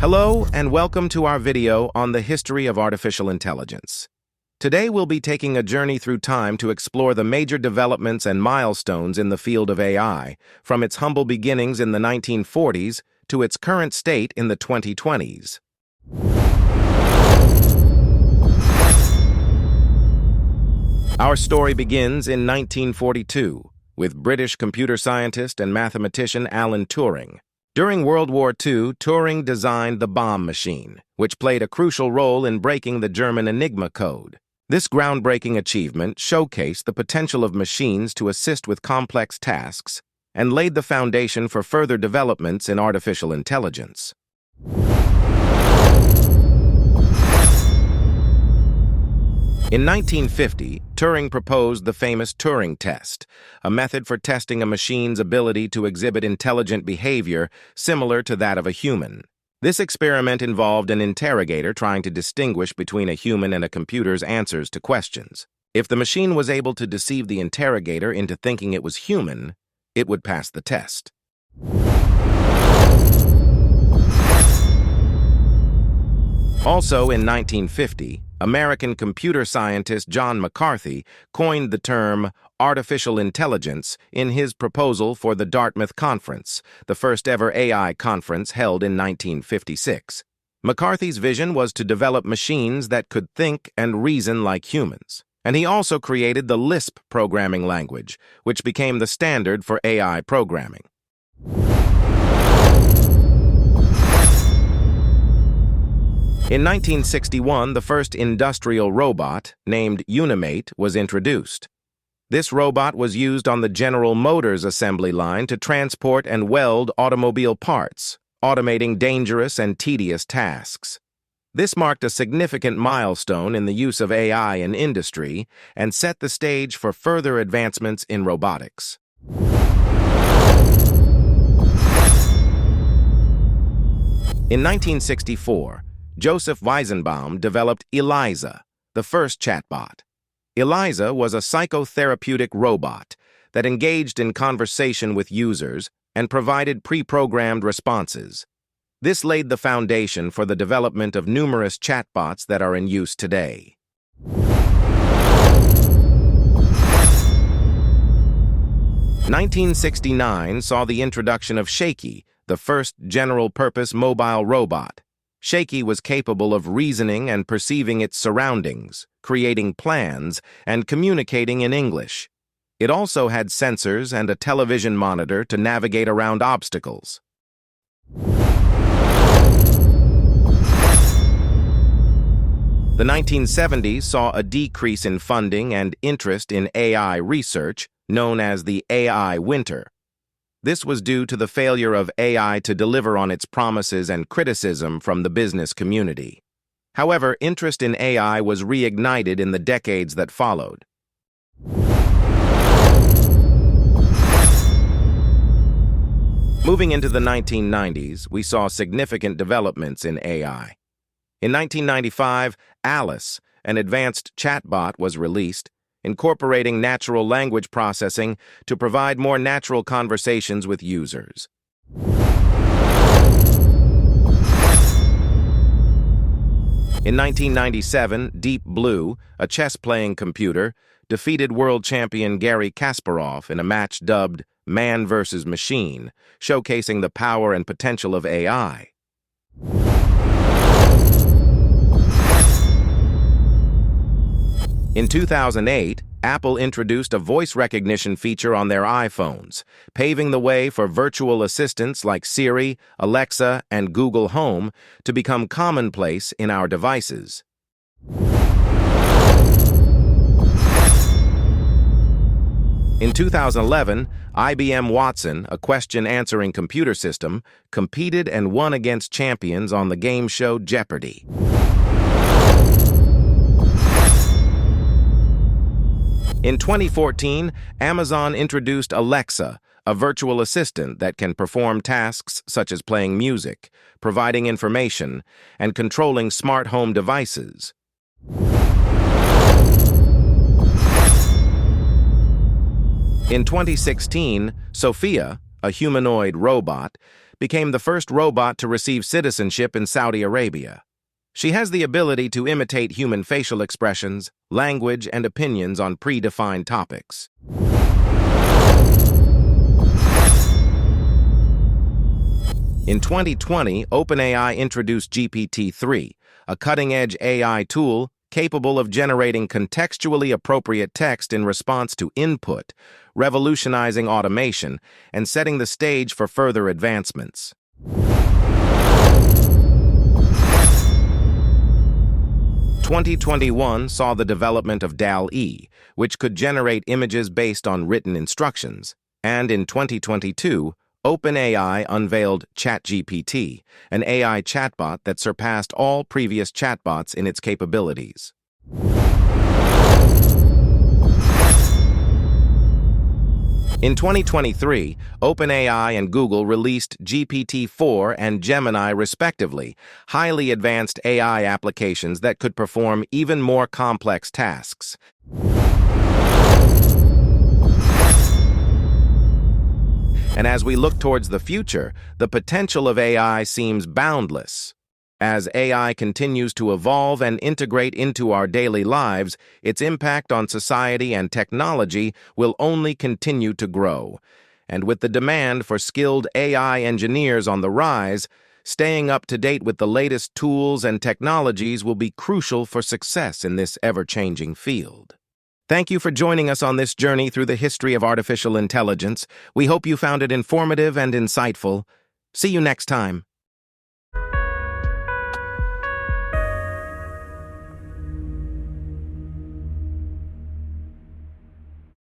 Hello and welcome to our video on the history of artificial intelligence. Today we'll be taking a journey through time to explore the major developments and milestones in the field of AI, from its humble beginnings in the 1940s to its current state in the 2020s. Our story begins in 1942 with British computer scientist and mathematician Alan Turing. During World War II, Turing designed the bomb machine, which played a crucial role in breaking the German Enigma code. This groundbreaking achievement showcased the potential of machines to assist with complex tasks and laid the foundation for further developments in artificial intelligence. In 1950, Turing proposed the famous Turing test, a method for testing a machine's ability to exhibit intelligent behavior similar to that of a human. This experiment involved an interrogator trying to distinguish between a human and a computer's answers to questions. If the machine was able to deceive the interrogator into thinking it was human, it would pass the test. Also in 1950, American computer scientist John McCarthy coined the term artificial intelligence in his proposal for the Dartmouth Conference, the first ever AI conference held in 1956. McCarthy's vision was to develop machines that could think and reason like humans. And he also created the Lisp programming language, which became the standard for AI programming. In 1961, the first industrial robot, named Unimate, was introduced. This robot was used on the General Motors assembly line to transport and weld automobile parts, automating dangerous and tedious tasks. This marked a significant milestone in the use of AI in industry and set the stage for further advancements in robotics. In 1964, Joseph Weizenbaum developed ELIZA, the first chatbot. ELIZA was a psychotherapeutic robot that engaged in conversation with users and provided pre-programmed responses. This laid the foundation for the development of numerous chatbots that are in use today. (1969) saw the introduction of Shaky, the first general-purpose mobile robot. Shaky was capable of reasoning and perceiving its surroundings, creating plans, and communicating in English. It also had sensors and a television monitor to navigate around obstacles. The 1970s saw a decrease in funding and interest in AI research, known as the AI winter. This was due to the failure of AI to deliver on its promises and criticism from the business community. However, interest in AI was reignited in the decades that followed. Moving into the 1990s, we saw significant developments in AI. In 1995, Alice, an advanced chatbot, was released, incorporating natural language processing to provide more natural conversations with users. In 1997, Deep Blue, a chess-playing computer, defeated world champion Garry Kasparov in a match dubbed Man vs. Machine, showcasing the power and potential of AI. In 2008, Apple introduced a voice recognition feature on their iPhones, paving the way for virtual assistants like Siri, Alexa, and Google Home to become commonplace in our devices. In 2011, IBM Watson, a question-answering computer system, competed and won against champions on the game show Jeopardy! In 2014, Amazon introduced Alexa, a virtual assistant that can perform tasks such as playing music, providing information, and controlling smart home devices. In 2016, Sophia, a humanoid robot, became the first robot to receive citizenship in Saudi Arabia. She has the ability to imitate human facial expressions, language, and opinions on predefined topics. In 2020, OpenAI introduced GPT-3, a cutting-edge AI tool capable of generating contextually appropriate text in response to input, revolutionizing automation and setting the stage for further advancements. 2021 saw the development of DALL-E, which could generate images based on written instructions, and in 2022, OpenAI unveiled ChatGPT, an AI chatbot that surpassed all previous chatbots in its capabilities. In 2023, OpenAI and Google released GPT-4 and Gemini respectively, highly advanced AI applications that could perform even more complex tasks. And as we look towards the future, the potential of AI seems boundless. As AI continues to evolve and integrate into our daily lives, its impact on society and technology will only continue to grow. And with the demand for skilled AI engineers on the rise, staying up to date with the latest tools and technologies will be crucial for success in this ever-changing field. Thank you for joining us on this journey through the history of artificial intelligence. We hope you found it informative and insightful. See you next time.